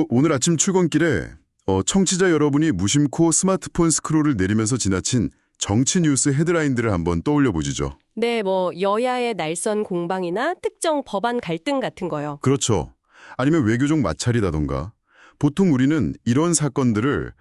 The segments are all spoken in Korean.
오늘 아침 출근길에 청취자 여러분이 무심코 스마트폰 스크롤을 내리면서 지나친 정치 뉴스 헤드라인들을 한번 떠올려 보시죠. 네, 여야의 날선 공방이나 특정 법안 갈등 같은 거요. 그렇죠. 아니면 외교적 마찰이라던가. 보통 우리는 이런 사건들을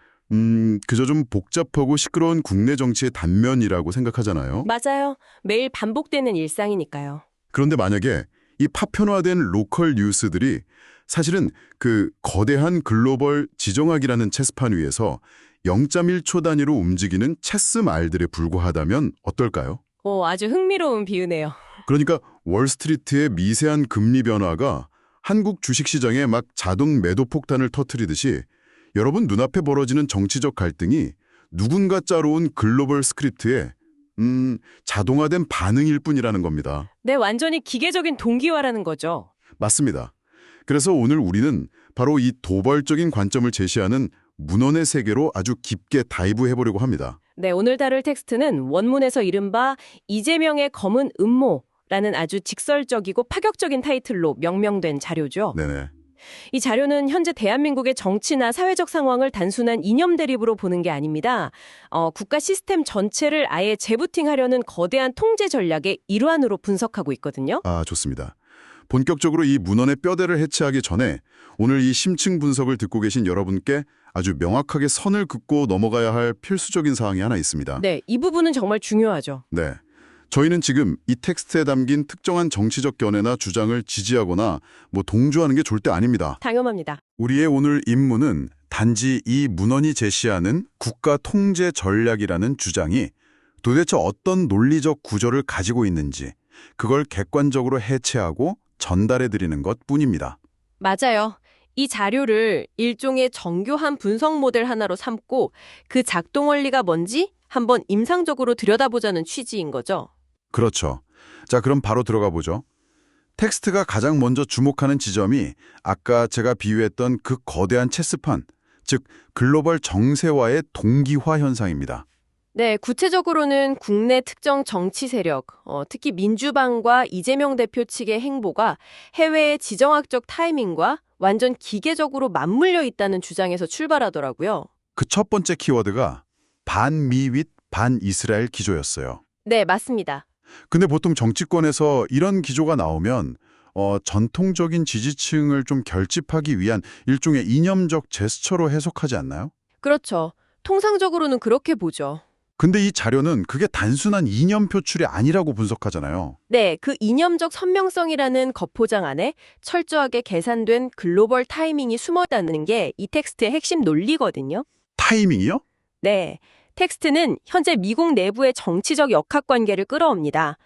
그저 좀 복잡하고 시끄러운 국내 정치의 단면이라고 생각하잖아요. 맞아요. 매일 반복되는 일상이니까요. 그런데 만약에 이 파편화된 로컬 뉴스들이 사실은 그 거대한 글로벌 지정학이라는 체스판 위에서 0.1초 단위로 움직이는 체스 말들에 불과하다면 어떨까요? 아주 흥미로운 비유네요. 그러니까 월스트리트의 미세한 금리 변화가 한국 주식시장에 막 자동 매도 폭탄을 터뜨리듯이 여러분 눈앞에 벌어지는 정치적 갈등이 누군가 짜놓은 글로벌 스크립트에 자동화된 반응일 뿐이라는 겁니다. 네, 완전히 기계적인 동기화라는 거죠. 맞습니다. 그래서 오늘 우리는 바로 이 도발적인 관점을 제시하는 문헌의 세계로 아주 깊게 다이브해보려고 합니다. 네, 오늘 다룰 텍스트는 원문에서 이른바 이재명의 검은 음모라는 아주 직설적이고 파격적인 타이틀로 명명된 자료죠. 네네. 이 자료는 현재 대한민국의 정치나 사회적 상황을 단순한 이념 대립으로 보는 게 아닙니다. 국가 시스템 전체를 아예 재부팅하려는 거대한 통제 전략의 일환으로 분석하고 있거든요. 아, 좋습니다. 본격적으로 이 문헌의 뼈대를 해체하기 전에 오늘 이 심층 분석을 듣고 계신 여러분께 아주 명확하게 선을 긋고 넘어가야 할 필수적인 사항이 하나 있습니다. 네, 이 부분은 정말 중요하죠. 네. 저희는 지금 이 텍스트에 담긴 특정한 정치적 견해나 주장을 지지하거나 동조하는 게 절대 아닙니다. 당연합니다. 우리의 오늘 임무는 단지 이 문헌이 제시하는 국가 통제 전략이라는 주장이 도대체 어떤 논리적 구조를 가지고 있는지 그걸 객관적으로 해체하고 전달해드리는 것뿐입니다. 맞아요. 이 자료를 일종의 정교한 분석 모델 하나로 삼고 그 작동 원리가 뭔지 한번 임상적으로 들여다보자는 취지인 거죠. 그렇죠. 자, 그럼 바로 들어가 보죠. 텍스트가 가장 먼저 주목하는 지점이 아까 제가 비유했던 그 거대한 체스판, 즉 글로벌 정세화의 동기화 현상입니다. 네, 구체적으로는 국내 특정 정치 세력, 특히 민주당과 이재명 대표 측의 행보가 해외의 지정학적 타이밍과 완전 기계적으로 맞물려 있다는 주장에서 출발하더라고요. 그 첫 번째 키워드가 반미윗 반이스라엘 기조였어요. 네, 맞습니다. 근데 보통 정치권에서 이런 기조가 나오면 전통적인 지지층을 좀 결집하기 위한 일종의 이념적 제스처로 해석하지 않나요? 그렇죠. 통상적으로는 그렇게 보죠. 근데 이 자료는 그게 단순한 이념 표출이 아니라고 분석하잖아요. 네, 그 이념적 선명성이라는 겉포장 안에 철저하게 계산된 글로벌 타이밍이 숨어 있다는 게 이 텍스트의 핵심 논리거든요. 타이밍이요? 네, 텍스트는 현재 미국 내부의 정치적 역학관계를 끌어옵니다.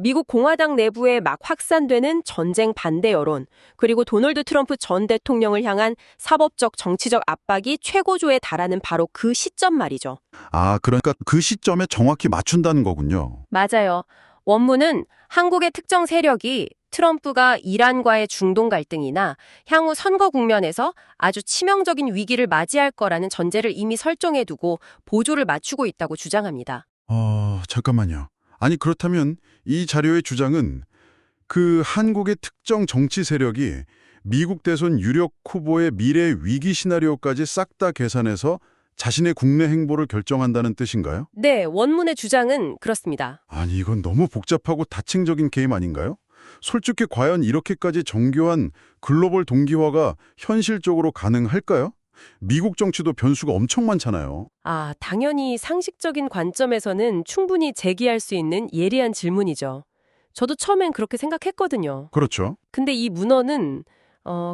미국 공화당 내부에 막 확산되는 전쟁 반대 여론, 그리고 도널드 트럼프 전 대통령을 향한 사법적 정치적 압박이 최고조에 달하는 바로 그 시점 말이죠. 아, 그러니까 그 시점에 정확히 맞춘다는 거군요. 맞아요. 원문은 한국의 특정 세력이 트럼프가 이란과의 중동 갈등이나 향후 선거 국면에서 아주 치명적인 위기를 맞이할 거라는 전제를 이미 설정해두고 보조를 맞추고 있다고 주장합니다. 잠깐만요. 아니, 그렇다면 이 자료의 주장은 그 한국의 특정 정치 세력이 미국 대선 유력 후보의 미래 위기 시나리오까지 싹 다 계산해서 자신의 국내 행보를 결정한다는 뜻인가요? 네, 원문의 주장은 그렇습니다. 아니, 이건 너무 복잡하고 다층적인 게임 아닌가요? 솔직히 과연 이렇게까지 정교한 글로벌 동기화가 현실적으로 가능할까요? 미국 정치도 변수가 엄청 많잖아요. 당연히 상식적인 관점에서는 충분히 제기할 수 있는 예리한 질문이죠. 저도 처음엔 그렇게 생각했거든요. 그렇죠. 근데 이 문헌은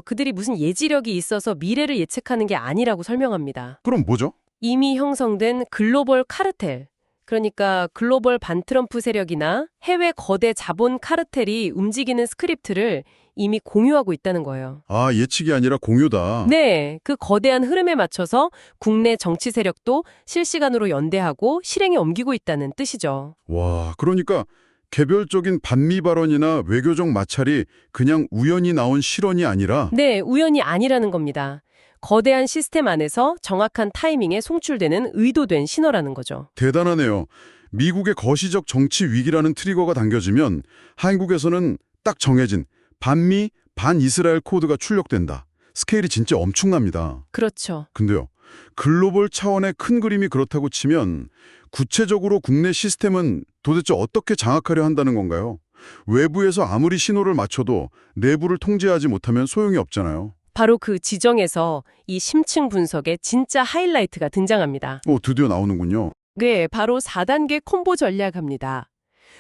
그들이 무슨 예지력이 있어서 미래를 예측하는 게 아니라고 설명합니다. 그럼 뭐죠? 이미 형성된 글로벌 카르텔, 그러니까 글로벌 반트럼프 세력이나 해외 거대 자본 카르텔이 움직이는 스크립트를 이미 공유하고 있다는 거예요. 아, 예측이 아니라 공유다. 네, 그 거대한 흐름에 맞춰서 국내 정치 세력도 실시간으로 연대하고 실행에 옮기고 있다는 뜻이죠. 와, 그러니까 개별적인 반미 발언이나 외교적 마찰이 그냥 우연히 나온 실언이 아니라 네, 우연이 아니라는 겁니다. 거대한 시스템 안에서 정확한 타이밍에 송출되는 의도된 신호라는 거죠. 대단하네요. 미국의 거시적 정치 위기라는 트리거가 당겨지면 한국에서는 딱 정해진 반미, 반이스라엘 코드가 출력된다. 스케일이 진짜 엄청납니다. 그렇죠. 근데요, 글로벌 차원의 큰 그림이 그렇다고 치면 구체적으로 국내 시스템은 도대체 어떻게 장악하려 한다는 건가요? 외부에서 아무리 신호를 맞춰도 내부를 통제하지 못하면 소용이 없잖아요. 바로 그 지정에서 이 심층 분석의 진짜 하이라이트가 등장합니다. 드디어 나오는군요. 네, 바로 4단계 콤보 전략입니다.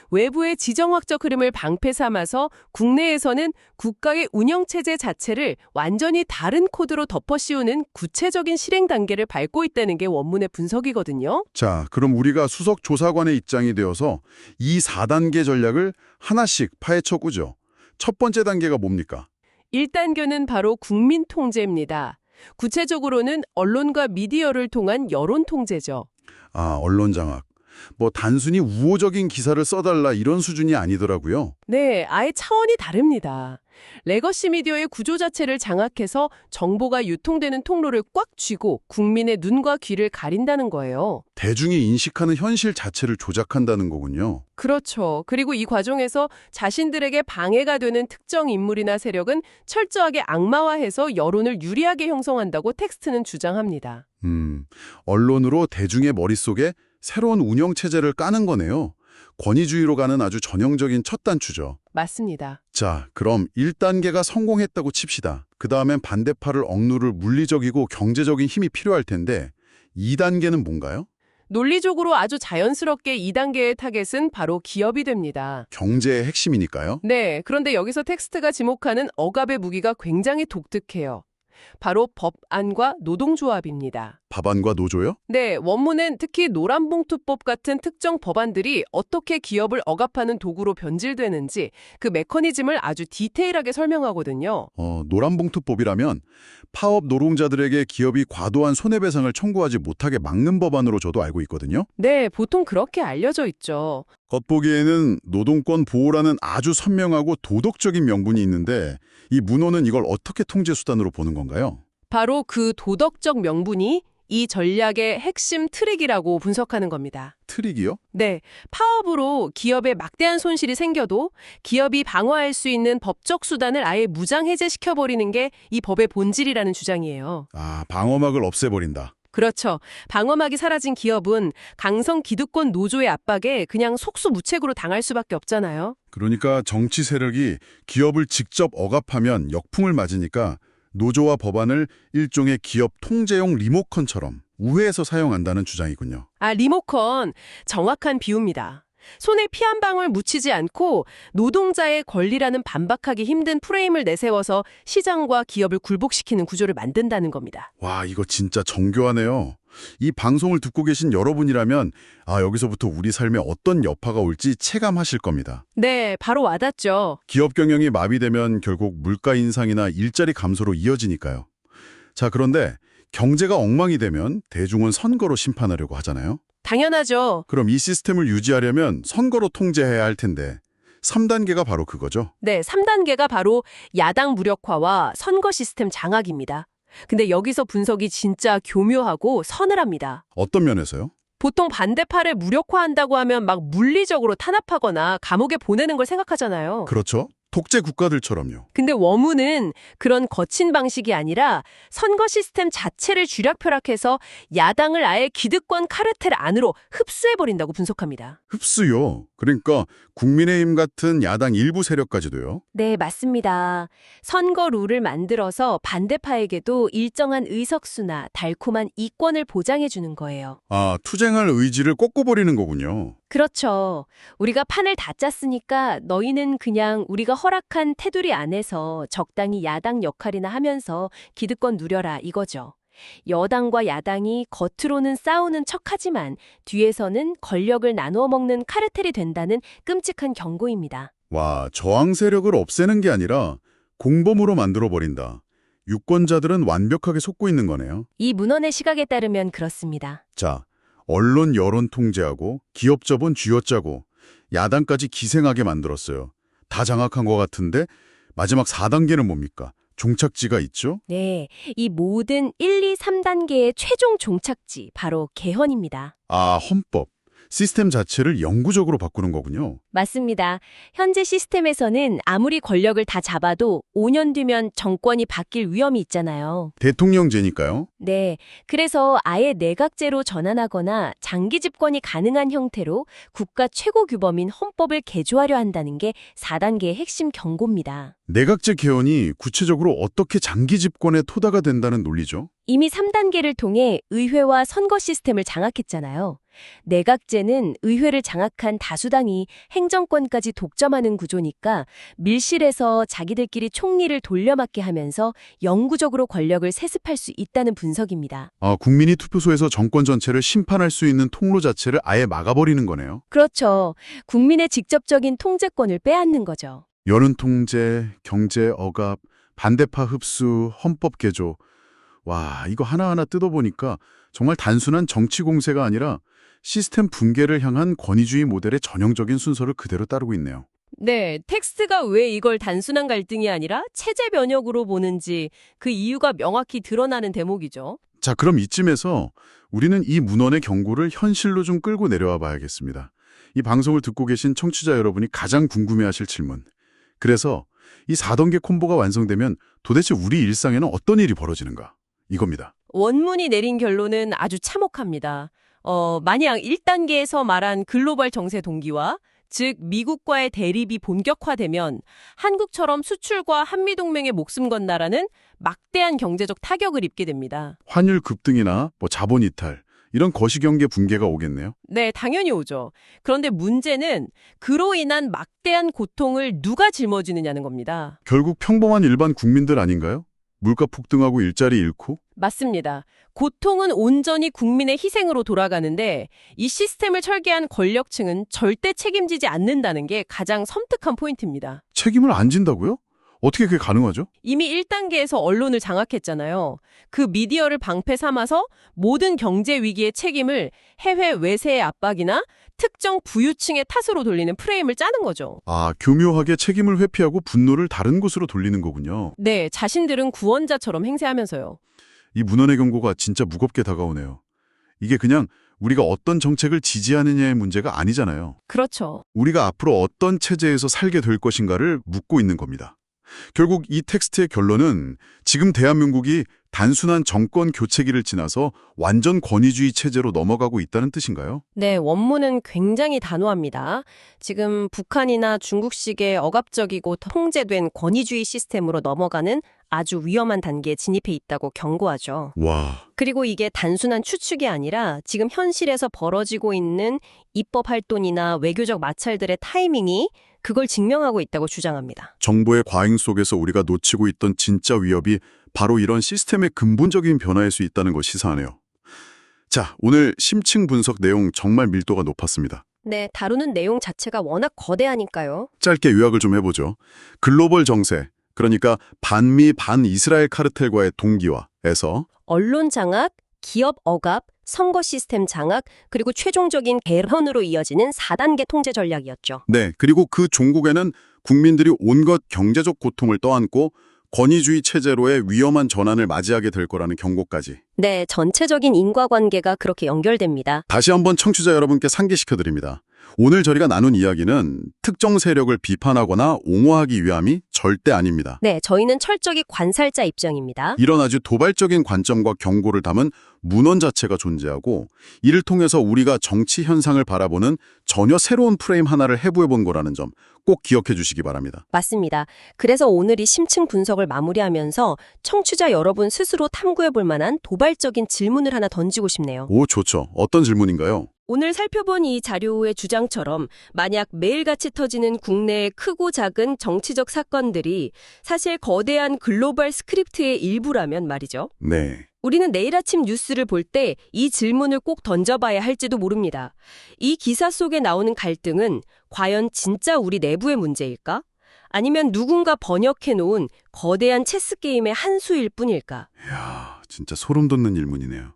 외부의 지정학적 흐름을 방패 삼아서 국내에서는 국가의 운영체제 자체를 완전히 다른 코드로 덮어씌우는 구체적인 실행 단계를 밟고 있다는 게 원문의 분석이거든요. 자, 그럼 우리가 수석 조사관의 입장이 되어서 이 4단계 전략을 하나씩 파헤쳐 보죠. 첫 번째 단계가 뭡니까? 1단계는 바로 국민 통제입니다. 구체적으로는 언론과 미디어를 통한 여론 통제죠. 언론 장악. 단순히 우호적인 기사를 써달라 이런 수준이 아니더라고요. 네, 아예 차원이 다릅니다. 레거시 미디어의 구조 자체를 장악해서 정보가 유통되는 통로를 꽉 쥐고 국민의 눈과 귀를 가린다는 거예요. 대중이 인식하는 현실 자체를 조작한다는 거군요. 그렇죠. 그리고 이 과정에서 자신들에게 방해가 되는 특정 인물이나 세력은 철저하게 악마화해서 여론을 유리하게 형성한다고 텍스트는 주장합니다. 언론으로 대중의 머릿속에 새로운 운영체제를 까는 거네요. 권위주의로 가는 아주 전형적인 첫 단추죠. 맞습니다. 자, 그럼 1단계가 성공했다고 칩시다. 그 다음엔 반대파를 억누를 물리적이고 경제적인 힘이 필요할 텐데 2단계는 뭔가요? 논리적으로 아주 자연스럽게 2단계의 타겟은 바로 기업이 됩니다. 경제의 핵심이니까요. 네, 그런데 여기서 텍스트가 지목하는 억압의 무기가 굉장히 독특해요. 바로 법안과 노동조합입니다. 법안과 노조요? 네, 원문은 특히 노란봉투법 같은 특정 법안들이 어떻게 기업을 억압하는 도구로 변질되는지 그 메커니즘을 아주 디테일하게 설명하거든요. 노란봉투법이라면 파업 노동자들에게 기업이 과도한 손해배상을 청구하지 못하게 막는 법안으로 저도 알고 있거든요. 네, 보통 그렇게 알려져 있죠. 겉보기에는 노동권 보호라는 아주 선명하고 도덕적인 명분이 있는데 이 문호는 이걸 어떻게 통제 수단으로 보는 건가요? 바로 그 도덕적 명분이 이 전략의 핵심 트릭이라고 분석하는 겁니다. 트릭이요? 네, 파업으로 기업에 막대한 손실이 생겨도 기업이 방어할 수 있는 법적 수단을 아예 무장해제시켜버리는 게 이 법의 본질이라는 주장이에요. 방어막을 없애버린다. 그렇죠. 방어막이 사라진 기업은 강성 기득권 노조의 압박에 그냥 속수무책으로 당할 수밖에 없잖아요. 그러니까 정치 세력이 기업을 직접 억압하면 역풍을 맞으니까 노조와 법안을 일종의 기업 통제용 리모컨처럼 우회해서 사용한다는 주장이군요. 리모컨, 정확한 비유입니다. 손에 피 한 방울 묻히지 않고 노동자의 권리라는 반박하기 힘든 프레임을 내세워서 시장과 기업을 굴복시키는 구조를 만든다는 겁니다. 와, 이거 진짜 정교하네요. 이 방송을 듣고 계신 여러분이라면 여기서부터 우리 삶에 어떤 여파가 올지 체감하실 겁니다. 네, 바로 와닿죠. 기업 경영이 마비되면 결국 물가 인상이나 일자리 감소로 이어지니까요. 자, 그런데 경제가 엉망이 되면 대중은 선거로 심판하려고 하잖아요. 당연하죠. 그럼 이 시스템을 유지하려면 선거로 통제해야 할 텐데 3단계가 바로 그거죠. 네, 3단계가 바로 야당 무력화와 선거 시스템 장악입니다. 근데 여기서 분석이 진짜 교묘하고 서늘합니다. 어떤 면에서요? 보통 반대파를 무력화한다고 하면 막 물리적으로 탄압하거나 감옥에 보내는 걸 생각하잖아요. 그렇죠. 독재 국가들처럼요. 근데 원문은 그런 거친 방식이 아니라 선거 시스템 자체를 쥐락펴락해서 야당을 아예 기득권 카르텔 안으로 흡수해버린다고 분석합니다. 흡수요. 그러니까 국민의힘 같은 야당 일부 세력까지도요. 네, 맞습니다. 선거 룰을 만들어서 반대파에게도 일정한 의석수나 달콤한 이권을 보장해주는 거예요. 투쟁할 의지를 꺾어버리는 거군요. 그렇죠. 우리가 판을 다 짰으니까 너희는 그냥 우리가 허락한 테두리 안에서 적당히 야당 역할이나 하면서 기득권 누려라 이거죠. 여당과 야당이 겉으로는 싸우는 척하지만 뒤에서는 권력을 나누어 먹는 카르텔이 된다는 끔찍한 경고입니다. 와, 저항 세력을 없애는 게 아니라 공범으로 만들어버린다. 유권자들은 완벽하게 속고 있는 거네요. 이 문헌의 시각에 따르면 그렇습니다. 자, 언론 여론 통제하고 기업 자본 쥐어짜고 야당까지 기생하게 만들었어요. 다 장악한 것 같은데 마지막 4단계는 뭡니까? 종착지가 있죠? 네, 이 모든 1, 2, 3단계의 최종 종착지, 바로 개헌입니다. 헌법. 시스템 자체를 영구적으로 바꾸는 거군요. 맞습니다. 현재 시스템에서는 아무리 권력을 다 잡아도 5년 뒤면 정권이 바뀔 위험이 있잖아요. 대통령제니까요. 네. 그래서 아예 내각제로 전환하거나 장기 집권이 가능한 형태로 국가 최고 규범인 헌법을 개조하려 한다는 게 4단계의 핵심 경고입니다. 내각제 개헌이 구체적으로 어떻게 장기 집권의 토대가 된다는 논리죠? 이미 3단계를 통해 의회와 선거 시스템을 장악했잖아요. 내각제는 의회를 장악한 다수당이 행정권까지 독점하는 구조니까 밀실에서 자기들끼리 총리를 돌려막게 하면서 영구적으로 권력을 세습할 수 있다는 분석입니다. 국민이 투표소에서 정권 전체를 심판할 수 있는 통로 자체를 아예 막아버리는 거네요. 그렇죠. 국민의 직접적인 통제권을 빼앗는 거죠. 여론 통제, 경제 억압, 반대파 흡수, 헌법 개조. 와, 이거 하나하나 뜯어보니까 정말 단순한 정치 공세가 아니라 시스템 붕괴를 향한 권위주의 모델의 전형적인 순서를 그대로 따르고 있네요. 네, 텍스트가 왜 이걸 단순한 갈등이 아니라 체제 변혁으로 보는지 그 이유가 명확히 드러나는 대목이죠. 자, 그럼 이쯤에서 우리는 이 문헌의 경고를 현실로 좀 끌고 내려와 봐야겠습니다. 이 방송을 듣고 계신 청취자 여러분이 가장 궁금해하실 질문. 그래서 이 4단계 콤보가 완성되면 도대체 우리 일상에는 어떤 일이 벌어지는가? 이겁니다. 원문이 내린 결론은 아주 참혹합니다. 만약 1단계에서 말한 글로벌 정세 동기화, 즉 미국과의 대립이 본격화되면 한국처럼 수출과 한미동맹에 목숨 건 나라는 막대한 경제적 타격을 입게 됩니다. 환율 급등이나 자본 이탈, 이런 거시경제 붕괴가 오겠네요. 네, 당연히 오죠. 그런데 문제는 그로 인한 막대한 고통을 누가 짊어지느냐는 겁니다. 결국 평범한 일반 국민들 아닌가요? 물가 폭등하고 일자리 잃고? 맞습니다. 고통은 온전히 국민의 희생으로 돌아가는데 이 시스템을 설계한 권력층은 절대 책임지지 않는다는 게 가장 섬뜩한 포인트입니다. 책임을 안 진다고요? 어떻게 그게 가능하죠? 이미 1단계에서 언론을 장악했잖아요. 그 미디어를 방패 삼아서 모든 경제 위기의 책임을 해외 외세의 압박이나 특정 부유층의 탓으로 돌리는 프레임을 짜는 거죠. 교묘하게 책임을 회피하고 분노를 다른 곳으로 돌리는 거군요. 네, 자신들은 구원자처럼 행세하면서요. 이 문헌의 경고가 진짜 무겁게 다가오네요. 이게 그냥 우리가 어떤 정책을 지지하느냐의 문제가 아니잖아요. 그렇죠. 우리가 앞으로 어떤 체제에서 살게 될 것인가를 묻고 있는 겁니다. 결국 이 텍스트의 결론은 지금 대한민국이 단순한 정권 교체기를 지나서 완전 권위주의 체제로 넘어가고 있다는 뜻인가요? 네, 원문은 굉장히 단호합니다. 지금 북한이나 중국식의 억압적이고 통제된 권위주의 시스템으로 넘어가는 아주 위험한 단계에 진입해 있다고 경고하죠. 와, 그리고 이게 단순한 추측이 아니라 지금 현실에서 벌어지고 있는 입법 활동이나 외교적 마찰들의 타이밍이 그걸 증명하고 있다고 주장합니다. 정보의 과잉 속에서 우리가 놓치고 있던 진짜 위협이 바로 이런 시스템의 근본적인 변화일 수 있다는 걸 시사하네요. 자, 오늘 심층 분석 내용 정말 밀도가 높았습니다. 네, 다루는 내용 자체가 워낙 거대하니까요. 짧게 요약을 좀 해보죠. 글로벌 정세, 그러니까 반미 반이스라엘 카르텔과의 동기화에서 언론 장악, 기업 억압, 선거 시스템 장악, 그리고 최종적인 개헌으로 이어지는 4단계 통제 전략이었죠. 네, 그리고 그 종국에는 국민들이 온갖 경제적 고통을 떠안고 권위주의 체제로의 위험한 전환을 맞이하게 될 거라는 경고까지. 네, 전체적인 인과관계가 그렇게 연결됩니다. 다시 한번 청취자 여러분께 상기시켜드립니다. 오늘 저희가 나눈 이야기는 특정 세력을 비판하거나 옹호하기 위함이 절대 아닙니다. 네, 저희는 철저히 관살자 입장입니다. 이런 아주 도발적인 관점과 경고를 담은 문헌 자체가 존재하고 이를 통해서 우리가 정치 현상을 바라보는 전혀 새로운 프레임 하나를 해부해 본 거라는 점 꼭 기억해 주시기 바랍니다. 맞습니다. 그래서 오늘 이 심층 분석을 마무리하면서 청취자 여러분 스스로 탐구해 볼 만한 도발적인 질문을 하나 던지고 싶네요. 오, 좋죠. 어떤 질문인가요? 오늘 살펴본 이 자료의 주장처럼 만약 매일같이 터지는 국내의 크고 작은 정치적 사건들이 사실 거대한 글로벌 스크립트의 일부라면 말이죠. 네. 우리는 내일 아침 뉴스를 볼 때 이 질문을 꼭 던져봐야 할지도 모릅니다. 이 기사 속에 나오는 갈등은 과연 진짜 우리 내부의 문제일까? 아니면 누군가 번역해 놓은 거대한 체스 게임의 한 수일 뿐일까? 이야, 진짜 소름 돋는 질문이네요.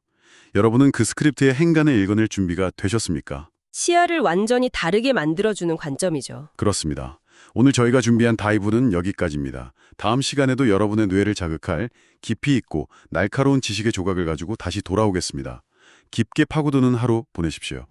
여러분은 그 스크립트의 행간을 읽어낼 준비가 되셨습니까? 시야를 완전히 다르게 만들어주는 관점이죠. 그렇습니다. 오늘 저희가 준비한 다이브는 여기까지입니다. 다음 시간에도 여러분의 뇌를 자극할 깊이 있고 날카로운 지식의 조각을 가지고 다시 돌아오겠습니다. 깊게 파고드는 하루 보내십시오.